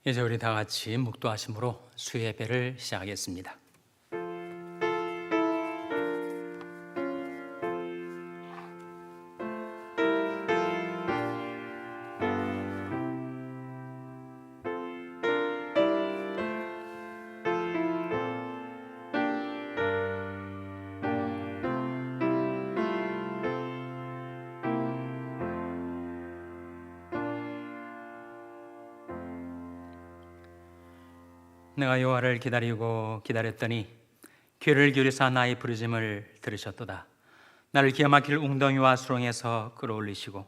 이제 우리 다 같이 묵도하심으로 수예배를 시작하겠습니다. 내가 여호와를 기다리고 기다렸더니 귀를 기울이사 나의 부르짖음을 들으셨도다. 나를 기가 막힐 웅덩이와 수렁에서 끌어올리시고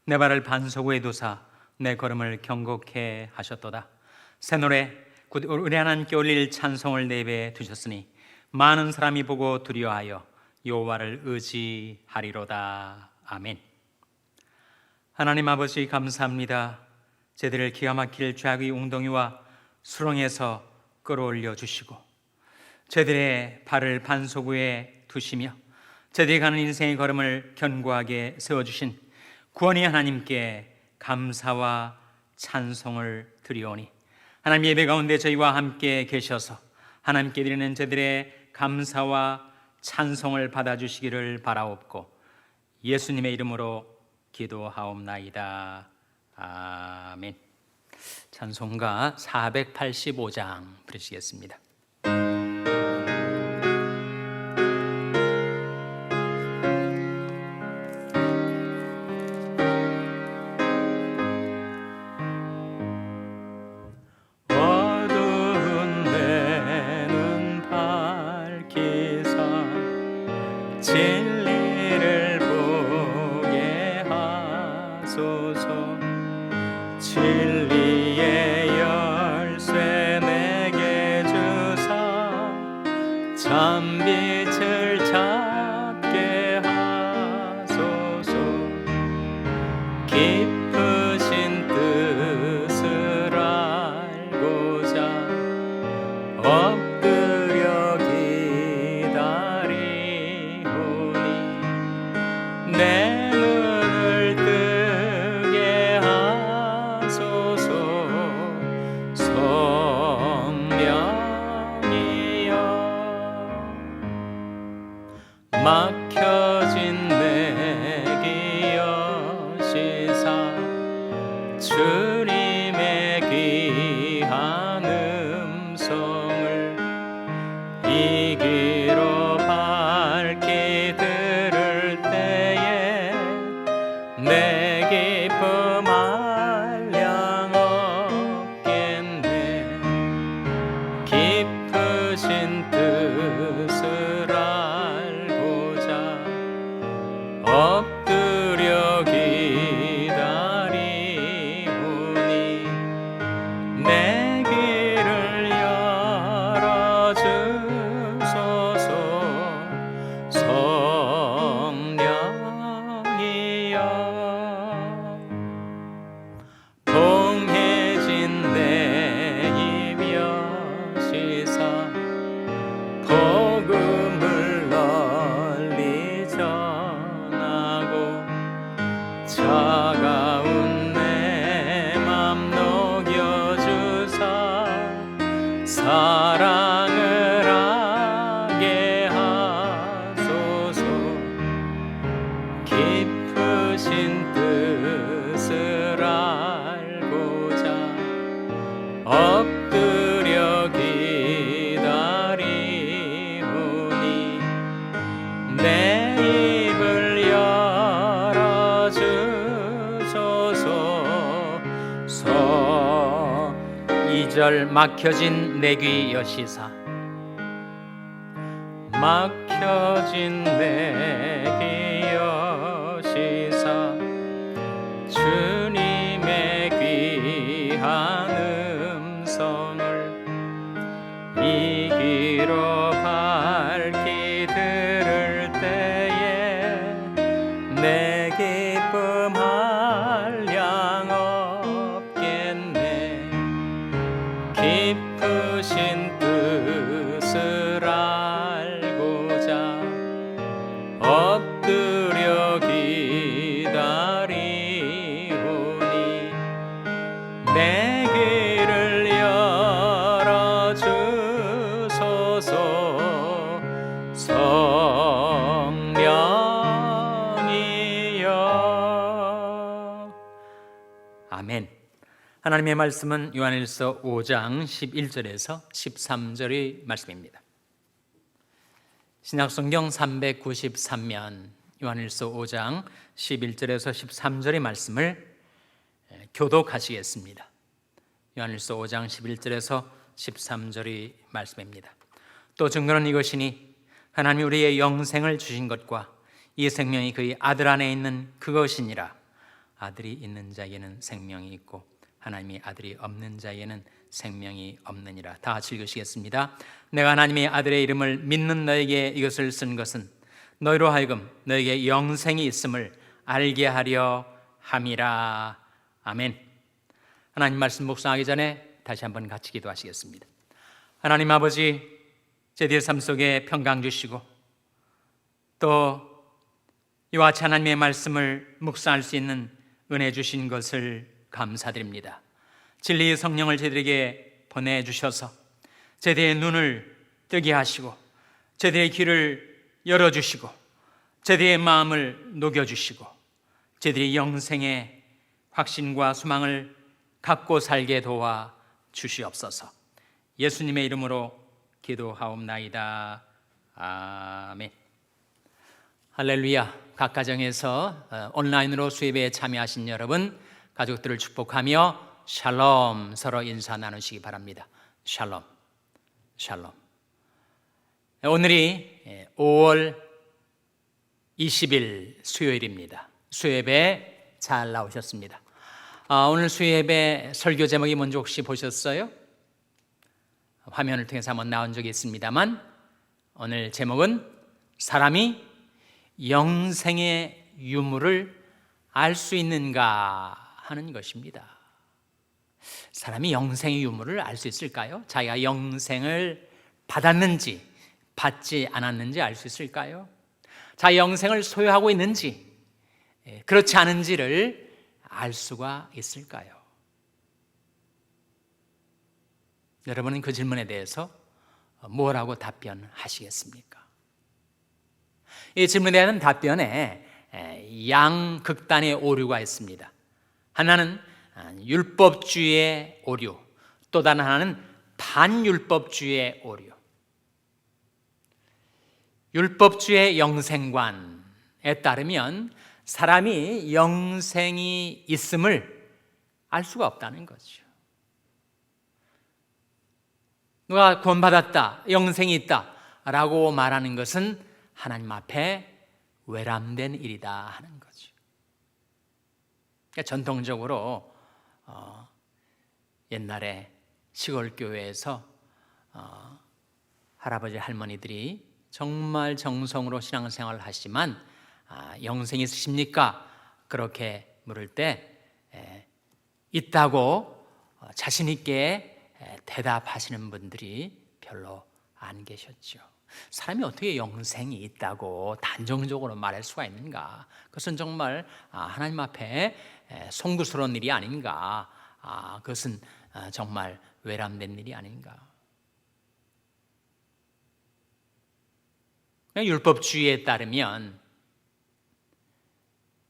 내 발을 반석 위에 두사 내 걸음을 경고케 하셨도다. 새 노래 곧 우리 하나님께 올릴 찬송을 내 입에 두셨으니 많은 사람이 보고 두려워하여 여호와를 의지하리로다. 아멘. 하나님 아버지 감사합니다. 저희들을 기가 막힐 죄악의 웅덩이와 수렁에서 끌어올려 주시고 저희들의 발을 반석 위에 두시며 저희들이 가는 인생의 걸음을 견고하게 세워주신 구원의 하나님께 감사와 찬송을 드리오니 하나님 예배 가운데 저희와 함께 계셔서 하나님께 드리는 저희들의 감사와 찬송을 받아주시기를 바라옵고 예수님의 이름으로 기도하옵나이다. 아멘. 찬송가 485장 부르시겠습니다. 어두운 데는 밝히사 진리를 보게 하소서. 진리의 열쇠 내게 주사 참빛을 찾게 하소서. 깊으신 뜻을 알고자 엎드려 기다리오니 내 눈을 뜨게 성령이여. 막혀진 내 귀 여시사 주님의 귀한 음성을 이 귀로 밝히 들을 때에 내 기쁨 한량 없겠네. 깊으신 뜻을 알고자 엎드려 기다리오니 내 귀를 열어주소서. 성령이여. 봉해진 내 입 여시사 복음을 널리 전하고 차가운 내 맘 녹여주사 사랑을 하게 하소서. 깊으신 뜻을 알고자 엎드려 기다리오니 내 입을 열어주소서. 2절 막혀진 내 귀 여시사. 막혀진 내 귀 여시사 주님의 귀한 음성을 이 귀로 밝히 들을 때에 내 기쁨 한량 없겠네. 깊으신 뜻을 알고자 엎드려 아멘. 하나님의 말씀은 요한일서 5장 11절에서 13절의 말씀입니다. 신약성경 393면 요한일서 5장 11절에서 13절의 말씀을 교독하시겠습니다. 요한일서 5장 11절에서 13절의 말씀입니다. 또 증거는 이것이니 하나님이 우리의 영생을 주신 것과 이 생명이 그의 아들 안에 있는 그것이니라. 아들이 있는 자에게는 생명이 있고 하나님의 아들이 없는 자에게는 생명이 없느니라. 다 같이 읽으시겠습니다. 내가 하나님의 아들의 이름을 믿는 너에게 이것을 쓴 것은 너희로 하여금 너에게 영생이 있음을 알게 하려 함이라. 아멘. 하나님 말씀 묵상하기 전에 다시 한번 같이 기도하시겠습니다. 하나님 아버지, 저희의 삶 속에 평강 주시고 또 이와 같이 하나님의 말씀을 묵상할 수 있는 은혜 주신 것을 감사드립니다. 진리의 성령을 저희들에게 보내주셔서 저희들의 눈을 뜨게 하시고 저희들의 귀를 열어주시고 저희들의 마음을 녹여주시고 저희들의 영생의 확신과 소망을 갖고 살게 도와 주시옵소서. 예수님의 이름으로 기도하옵나이다. 아멘. 할렐루야. 각 가정에서 온라인으로 수예배에 참여하신 여러분, 가족들을 축복하며 샬롬 서로 인사 나누시기 바랍니다. 샬롬, 샬롬. 오늘이 5월 20일 수요일입니다. 수예배 잘 나오셨습니다. 오늘 수예배 설교 제목이 뭔지 혹시 보셨어요? 화면을 통해서 한번 나온 적이 있습니다만 오늘 제목은 사람이 영생의 유무를 알 수 있는가 하는 것입니다. 사람이 영생의 유무를 알 수 있을까요? 자기가 영생을 받았는지 받지 않았는지 알 수 있을까요? 자기 영생을 소유하고 있는지 그렇지 않은지를 알 수가 있을까요? 여러분은 그 질문에 대해서 뭐라고 답변하시겠습니까? 이 질문에 대한 답변에 양극단의 오류가 있습니다. 하나는 율법주의의 오류, 또 다른 하나는 반율법주의의 오류. 율법주의 영생관에 따르면 사람이 영생이 있음을 알 수가 없다는 거죠. 누가 구원받았다, 영생이 있다 라고 말하는 것은 하나님 앞에 외람된 일이다 하는 거죠. 그러니까 전통적으로 옛날에 시골 교회에서 할아버지 할머니들이 정말 정성으로 신앙생활을 하시지만 영생이 있으십니까? 그렇게 물을 때 있다고 자신 있게 대답하시는 분들이 별로 안 계셨죠. 사람이 어떻게 영생이 있다고 단정적으로 말할 수가 있는가? 그것은 정말 하나님 앞에 송구스러운 일이 아닌가? 그것은 정말 외람된 일이 아닌가? 율법주의에 따르면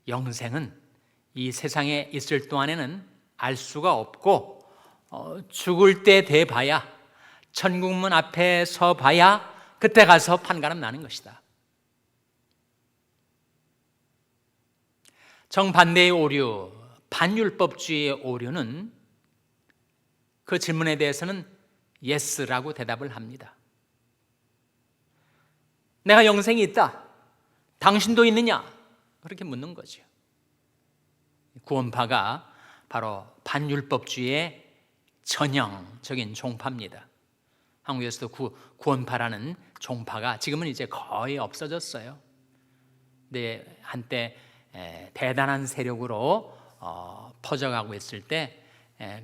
영생은 이 세상에 있을 동안에는 알 수가 없고 죽을 때 돼봐야, 천국문 앞에 서봐야 그때 가서 판가름 나는 것이다. 정반대의 오류, 반율법주의의 오류는 그 질문에 대해서는 예스라고 대답을 합니다. 내가 영생이 있다, 당신도 있느냐? 그렇게 묻는 거죠. 구원파가 바로 반율법주의의 전형적인 종파입니다. 한국에서도 구원파라는 종파가 지금은 이제 거의 없어졌어요. 근데 한때 대단한 세력으로 퍼져가고 있을 때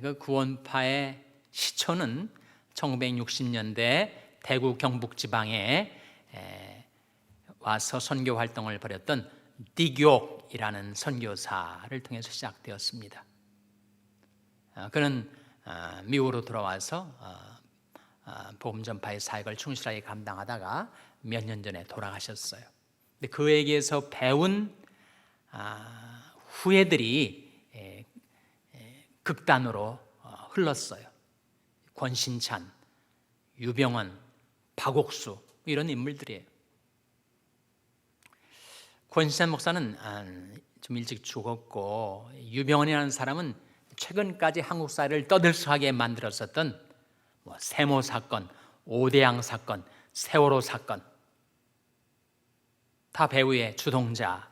그 구원파의 시초는 1960년대 대구 경북 지방에 와서 선교 활동을 벌였던 디교이라는 선교사를 통해서 시작되었습니다. 그는 미국으로 돌아와서 복음 전파의 사역을 충실하게 감당하다가 몇 년 전에 돌아가셨어요. 근데 그에게서 배운 후예들이 극단으로 흘렀어요. 권신찬, 유병원, 박옥수 이런 인물들이에요. 권신찬 목사는 좀 일찍 죽었고, 유병원이라는 사람은 최근까지 한국 사회를 떠들썩하게 만들었었던 세모 사건, 오대양 사건, 세월호 사건, 다 배후의 주동자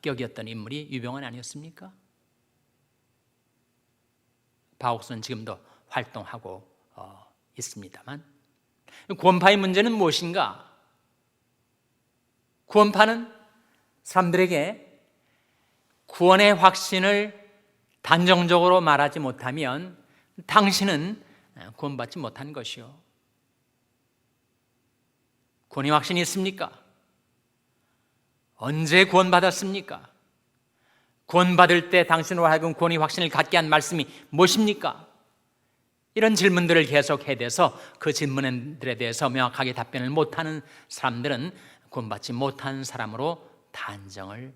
격이었던 인물이 유병원이 아니었습니까? 박옥수는 지금도 활동하고 있습니다만, 구원파의 문제는 무엇인가? 구원파는 사람들에게 구원의 확신을 단정적으로 말하지 못하면 당신은 구원받지 못한 것이요. 구원의 확신이 있습니까? 언제 구원받았습니까? 구원받을 때 당신으로 하여금 구원의 확신을 갖게 한 말씀이 무엇입니까? 이런 질문들을 계속 해대서 그 질문들에 대해서 명확하게 답변을 못하는 사람들은 구원받지 못한 사람으로 단정을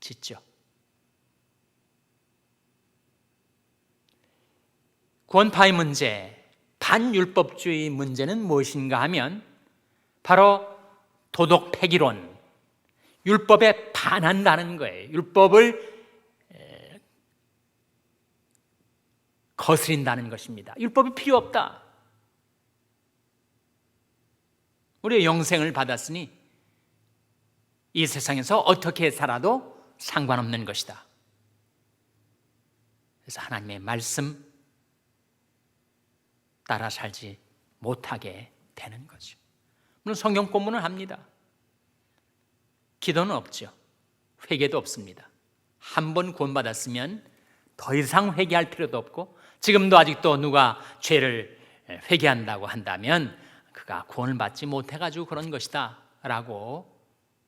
짓죠. 구원파의 문제, 반율법주의 문제는 무엇인가 하면 바로 도덕 폐기론, 율법에 반한다는 거예요. 율법을 거스린다는 것입니다. 율법이 필요 없다. 우리의 영생을 받았으니 이 세상에서 어떻게 살아도 상관없는 것이다. 그래서 하나님의 말씀 따라 살지 못하게 되는 거죠. 물론 성경 공부는 합니다. 기도는 없죠. 회개도 없습니다. 한 번 구원받았으면 더 이상 회개할 필요도 없고, 지금도 아직도 누가 죄를 회개한다고 한다면 그가 구원을 받지 못해가지고 그런 것이다 라고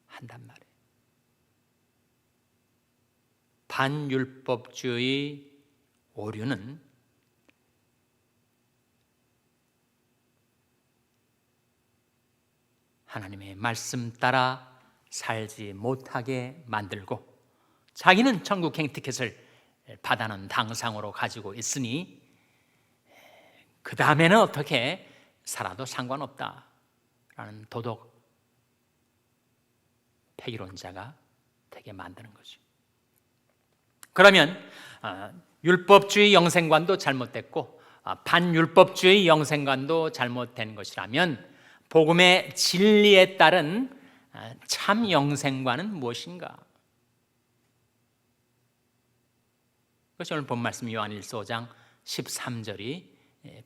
한단 말이에요. 반율법주의 오류는 하나님의 말씀 따라 살지 못하게 만들고, 자기는 천국 행티켓을 받아놓은 당상으로 가지고 있으니 그 다음에는 어떻게 살아도 상관없다라는 도덕 폐기론자가 되게 만드는 거죠. 그러면 율법주의 영생관도 잘못됐고 반율법주의 영생관도 잘못된 것이라면 복음의 진리에 따른 참 영생관은 무엇인가? 그것이 오늘 본 말씀 요한일서 5장 13절이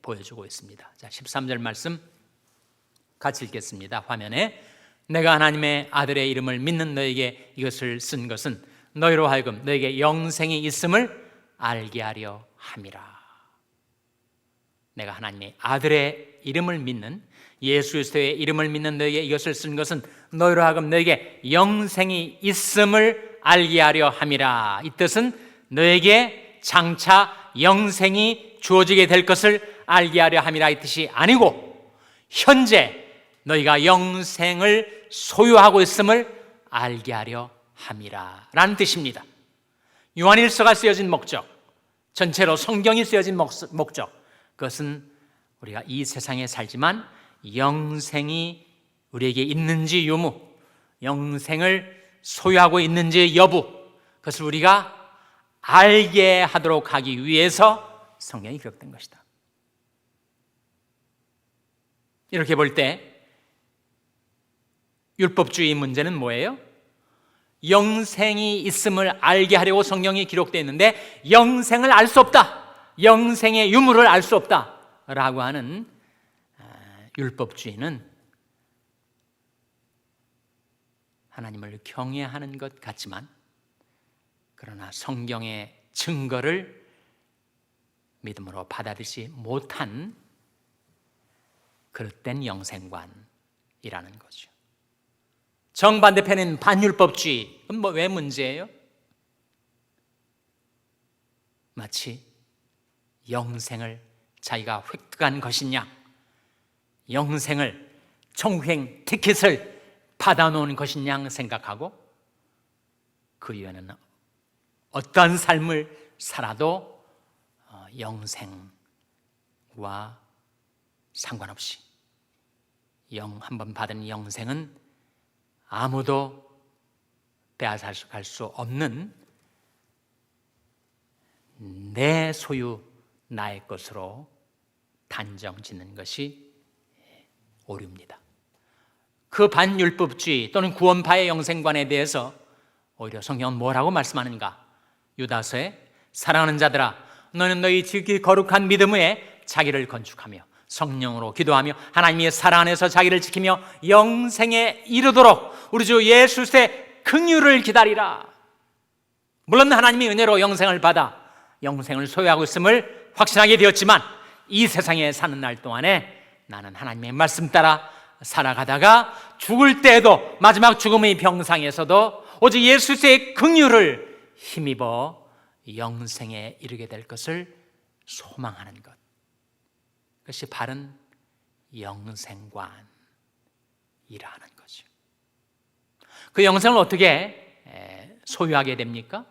보여주고 있습니다. 자, 13절 말씀 같이 읽겠습니다. 화면에 내가 하나님의 아들의 이름을 믿는 너에게 이것을 쓴 것은 너희로 하여금 너에게 영생이 있음을 알게 하려 함이라. 내가 하나님의 아들의 이름을 믿는, 예수 그리스도의 이름을 믿는 너에게 이것을 쓴 것은 너희로 하여금 너에게 영생이 있음을 알게 하려 함이라. 이 뜻은 너에게 장차 영생이 주어지게 될 것을 알게 하려 함이라 이 뜻이 아니고, 현재 너희가 영생을 소유하고 있음을 알게 하려 함이라 라는 뜻입니다. 요한일서가 쓰여진 목적, 전체로 성경이 쓰여진 목적, 그것은 우리가 이 세상에 살지만 영생이 우리에게 있는지 유무, 영생을 소유하고 있는지 여부, 그것을 우리가 알게 하도록 하기 위해서 성경이 기록된 것이다. 이렇게 볼 때 율법주의 문제는 뭐예요? 영생이 있음을 알게 하려고 성경이 기록되어 있는데 영생을 알 수 없다, 영생의 유무를 알 수 없다 라고 하는 율법주의는 하나님을 경외하는 것 같지만, 그러나 성경의 증거를 믿음으로 받아들이지 못한 그릇된 영생관이라는 거죠. 정반대편은 반율법주의. 그럼 왜 문제예요? 마치 영생을 자기가 획득한 것이냐, 영생을 천국행 티켓을 받아놓은 것이냐 생각하고 그 이유는 어떠한 삶을 살아도 영생과 상관없이 한번 받은 영생은 아무도 빼앗아갈 수 없는 내 소유, 나의 것으로 단정 짓는 것이 오류입니다. 그 반율법주의 또는 구원파의 영생관에 대해서 오히려 성경은 뭐라고 말씀하는가? 유다서에 사랑하는 자들아, 너는 너희 지극히 거룩한 믿음에 자기를 건축하며 성령으로 기도하며 하나님의 사랑 안에서 자기를 지키며 영생에 이르도록 우리 주 예수 그리스도의 긍휼을 기다리라. 물론 하나님의 은혜로 영생을 받아 영생을 소유하고 있음을 확신하게 되었지만 이 세상에 사는 날 동안에 나는 하나님의 말씀 따라 살아가다가 죽을 때에도 마지막 죽음의 병상에서도 오직 예수 그리스도의 긍휼을 힘입어 영생에 이르게 될 것을 소망하는 것, 그것이 바른 영생관이라 하는 거죠. 그 영생을 어떻게 소유하게 됩니까?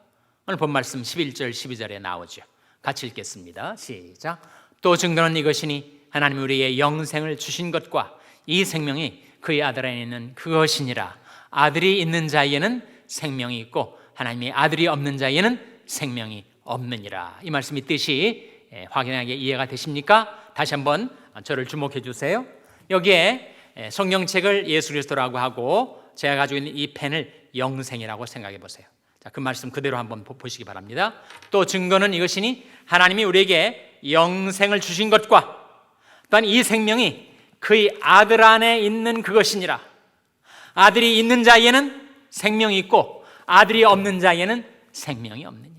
오늘 본 말씀 11절 12절에 나오죠. 같이 읽겠습니다. 시작. 또 증거는 이것이니 하나님이 우리에게 영생을 주신 것과 이 생명이 그의 아들 안에 있는 그것이니라. 아들이 있는 자에게는 생명이 있고 하나님의 아들이 없는 자에게는 생명이 없느니라. 이 말씀의 뜻이 확연하게 이해가 되십니까? 다시 한번 저를 주목해 주세요. 여기에 성경책을 예수 그리스도라고 하고 제가 가지고 있는 이 펜을 영생이라고 생각해 보세요. 자, 그 말씀 그대로 한번 보시기 바랍니다. 또 증거는 이것이니 하나님이 우리에게 영생을 주신 것과 또한 이 생명이 그의 아들 안에 있는 그것이니라. 아들이 있는 자에게는 생명이 있고 아들이 없는 자에게는 생명이 없느니라.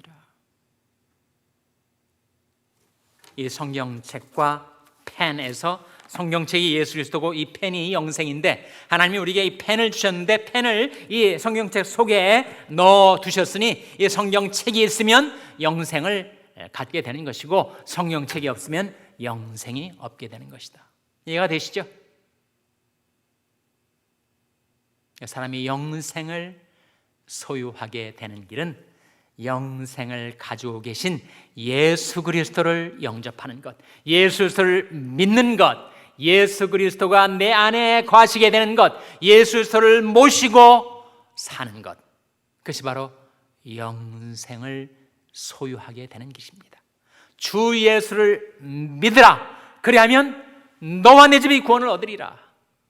이 성경책과 펜에서 성경책이 예수 그리스도고 이 펜이 영생인데 하나님이 우리에게 이 펜을 주셨는데 펜을 이 성경책 속에 넣어 두셨으니 이 성경책이 있으면 영생을 갖게 되는 것이고 성경책이 없으면 영생이 없게 되는 것이다. 이해가 되시죠? 사람이 영생을 소유하게 되는 길은 영생을 가지고 계신 예수 그리스도를 영접하는 것, 예수 그리스도를 믿는 것, 예수 그리스도가 내 안에 거하시게 되는 것, 예수 그리스도를 모시고 사는 것, 그것이 바로 영생을 소유하게 되는 것입니다. 주 예수를 믿으라. 그리하면 너와 내 집이 구원을 얻으리라.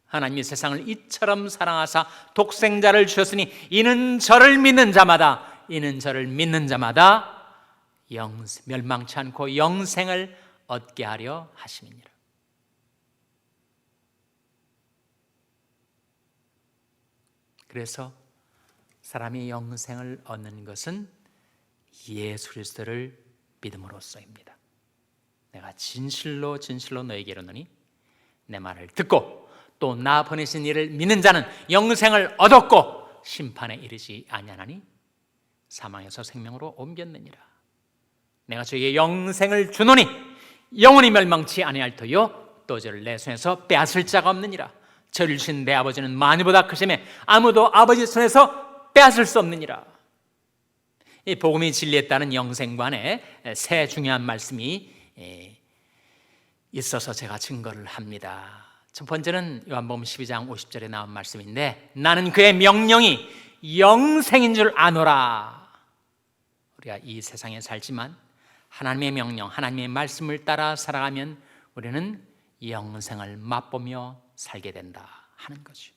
하나님이 세상을 이처럼 사랑하사 독생자를 주셨으니 이는 저를 믿는 자마다 멸망치 않고 영생을 얻게 하려 하심이니라. 그래서 사람이 영생을 얻는 것은 예수 그리스도를 믿음으로써입니다. 내가 진실로 너에게 이르노니 내 말을 듣고 또 나 보내신 이를 믿는 자는 영생을 얻었고 심판에 이르지 아니하나니 사망에서 생명으로 옮겼느니라. 내가 저에게 영생을 주노니 영원히 멸망치 아니할 터요 또 저를 내 손에서 빼앗을 자가 없느니라. 저를 주신 내 아버지는 만유보다 크심에 아무도 아버지 손에서 빼앗을 수 없느니라. 이 복음이 진리했다는 영생관에 세 중요한 말씀이 있어서 제가 증거를 합니다. 첫 번째는 요한복음 12장 50절에 나온 말씀인데 나는 그의 명령이 영생인 줄 아노라. 우리가 이 세상에 살지만 하나님의 명령, 하나님의 말씀을 따라 살아가면 우리는 영생을 맛보며 살게 된다 하는 거죠.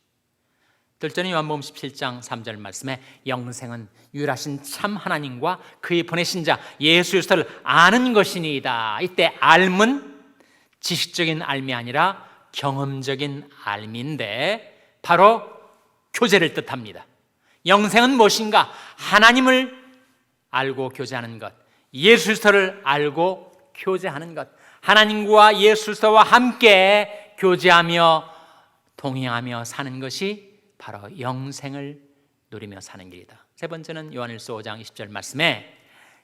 둘째는 요한복음 17장 3절 말씀에 영생은 유일하신 참 하나님과 그의 보내신 자 예수 그리스도를 아는 것이니이다. 이때 알문 지식적인 알미 아니라 경험적인 알미인데 바로 교제를 뜻합니다. 영생은 무엇인가? 하나님을 알고 교제하는 것, 예수 그리스도를 알고 교제하는 것, 하나님과 예수 그리스도와 함께 교제하며 동행하며 사는 것이 바로 영생을 누리며 사는 길이다. 세 번째는 요한일서 5장 20절 말씀에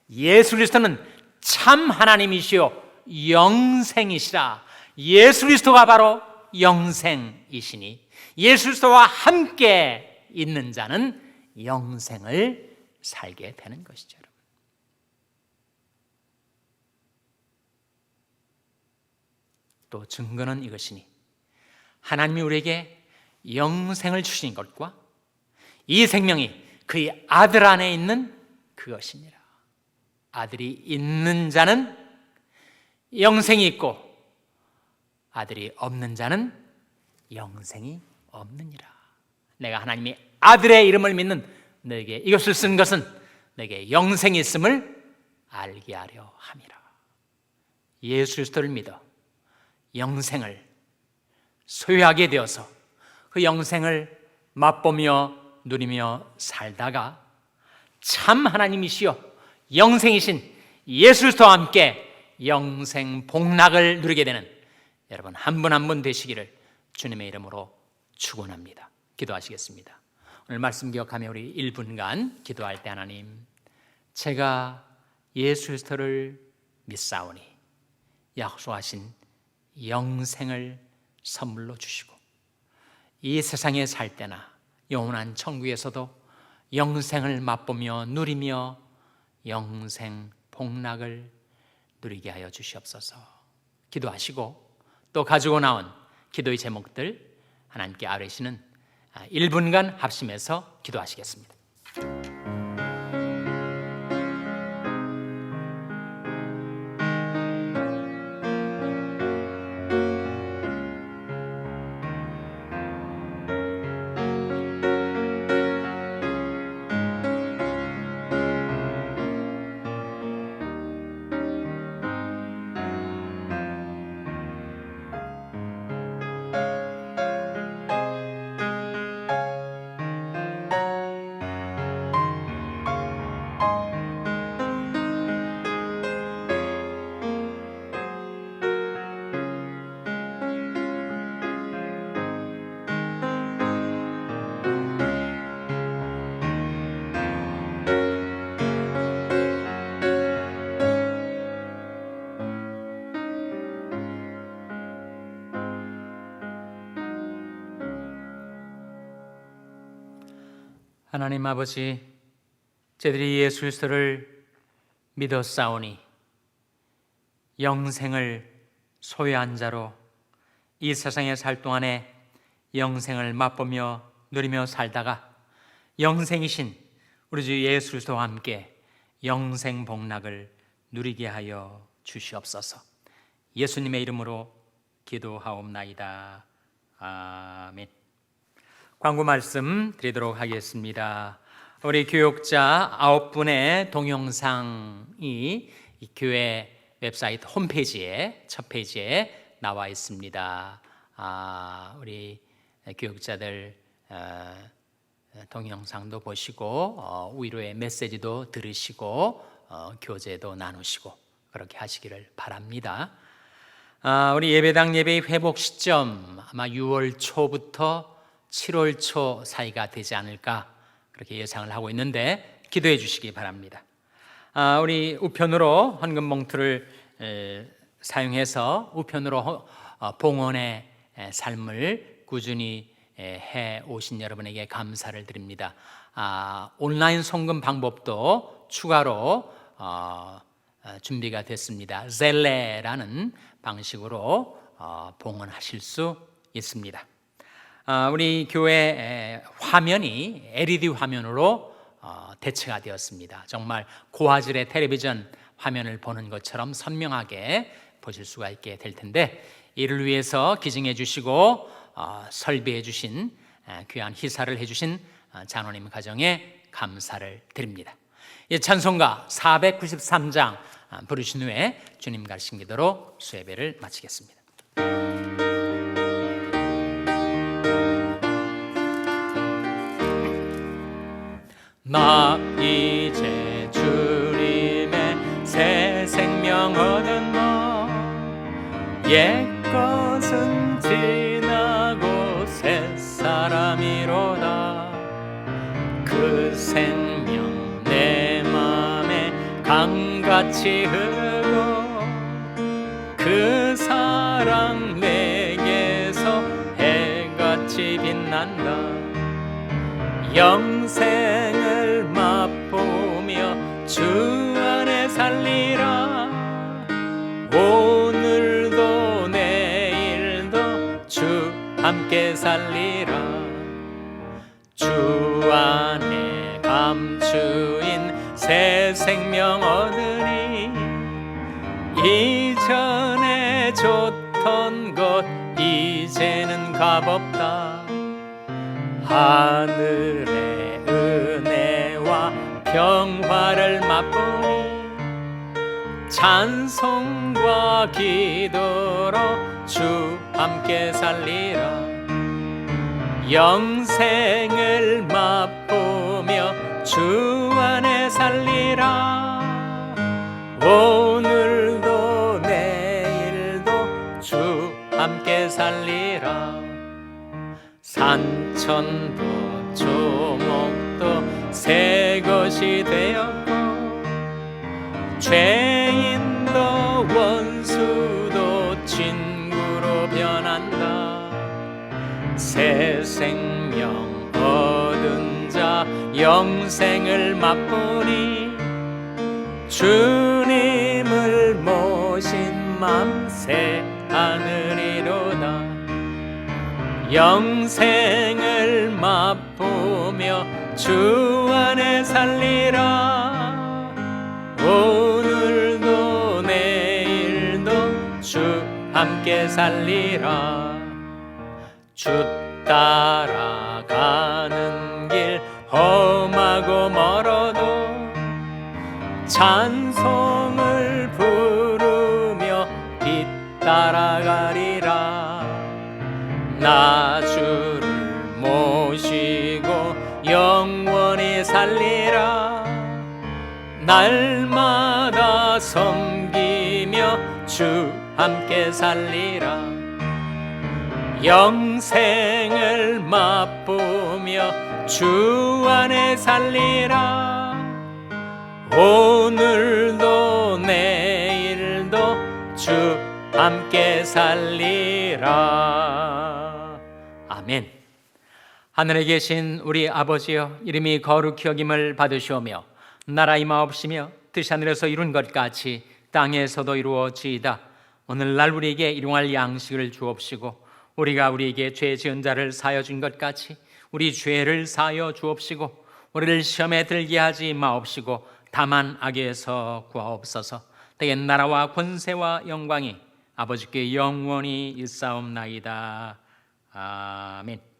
예수 그리스도는 참 하나님이시요 영생이시라. 예수 그리스도가 바로 영생이시니 예수 그리스도와 함께 있는 자는 영생을 살게 되는 것이죠. 또 증거는 이것이니 하나님이 우리에게 영생을 주신 것과 이 생명이 그의 아들 안에 있는 그것이니라. 아들이 있는 자는 영생이 있고 아들이 없는 자는 영생이 없느니라. 내가 하나님의 아들의 이름을 믿는 너에게 이것을 쓴 것은 내게 영생이 있음을 알게 하려 함이라. 예수 그리스도를 믿어 영생을 소유하게 되어서 그 영생을 맛보며 누리며 살다가 참 하나님이시여 영생이신 예수 그리스도와 함께 영생 복락을 누리게 되는 여러분 한 분 한 분 되시기를 주님의 이름으로 축원합니다. 기도하시겠습니다. 오늘 말씀 기억하며 우리 1분간 기도할 때 하나님, 제가 예수 그리스도를 믿사오니 약속하신 영생을 선물로 주시고 이 세상에 살 때나 영원한 천국에서도 영생을 맛보며 누리며 영생 복락을 누리게 하여 주시옵소서. 기도하시고 또 가지고 나온 기도의 제목들 하나님께 아뢰시는 1분간 합심해서 기도하시겠습니다. 하나님 아버지, 저희들이 예수 그리스도를 믿었사오니 영생을 소유한 자로 이 세상에 살 동안에 영생을 맛보며 누리며 살다가 영생이신 우리 주 예수 그리스도와 함께 영생 복락을 누리게 하여 주시옵소서. 예수님의 이름으로 기도하옵나이다. 아멘. 광고 말씀 드리도록 하겠습니다. 우리 교육자 9분의 동영상이 이 교회 웹사이트 홈페이지에 첫 페이지에 나와 있습니다. 우리 교육자들 동영상도 보시고 위로의 메시지도 들으시고 교제도 나누시고 그렇게 하시기를 바랍니다. 우리 예배당 예배의 회복 시점 아마 6월 초부터 7월 초 사이가 되지 않을까 그렇게 예상을 하고 있는데 기도해 주시기 바랍니다. 우리 우편으로 헌금 봉투를 사용해서 우편으로 봉헌의 삶을 꾸준히 해 오신 여러분에게 감사를 드립니다. 온라인 송금 방법도 추가로 준비가 됐습니다. 젤레라는 방식으로 봉헌하실 수 있습니다. 우리 교회 화면이 LED 화면으로 대체가 되었습니다. 정말 고화질의 텔레비전 화면을 보는 것처럼 선명하게 보실 수가 있게 될 텐데 이를 위해서 기증해 주시고 설비해 주신 귀한 희사를 해 주신 장로님 가정에 감사를 드립니다. 이 찬송가 493장 부르신 후에 주님 가르친 기도로 수예배를 마치겠습니다. 나 이제 주님의 새 생명 얻었노. 옛것은 지나고 새 사람이로다. 그 생명 내 맘에 강같이 흐르고 그 사랑 내게서 해같이 빛난다. 영생을 맛보며 주 안에 살리라. 오늘도 내 함께 살리라. 주 안에 감추인 새 생명 얻으니 이전에 좋던 것 이제는 값없다. 하늘의 은혜와 평화를 맛보니 찬송과 기도로 주 함께 살리라. 영생을 맛보며 주 안에 살리라. 오늘도 내일도 주 함께 살리라. 산천도 조목도 새 것이 되었고 죄인도 원수도 친구로 변한다. 새 생명 얻은 자 영생을 맛보니 주님을 모신 맘 새 하늘이로다. 영생을 맛보며 주 안에 살리라. 오늘도 내일도 주 함께 살리라. 주 따라가는 길 험하고 멀어도 찬송을 부르며 뒤따라가리라. 나 주를 모시고 영원히 살리라. 날마다 섬기며 주 함께 살리라. 영생을 맛보며 주 안에 살리라. 오늘도 내일도 주 함께 살리라. 아멘. 하늘에 계신 우리 아버지여, 이름이 거룩히 여김을 받으시오며 나라 임하옵시며 뜻이 하늘에서 이룬 것 같이 땅에서도 이루어지이다. 오늘날 우리에게 일용할 양식을 주옵시고 우리가 우리에게 죄 지은 자를 사하여 준 것 같이 우리 죄를 사하여 주옵시고 우리를 시험에 들게 하지 마옵시고 다만 악에서 구하옵소서. 때에 나라와 권세와 영광이 아버지께 영원히 있사옵나이다. 아멘.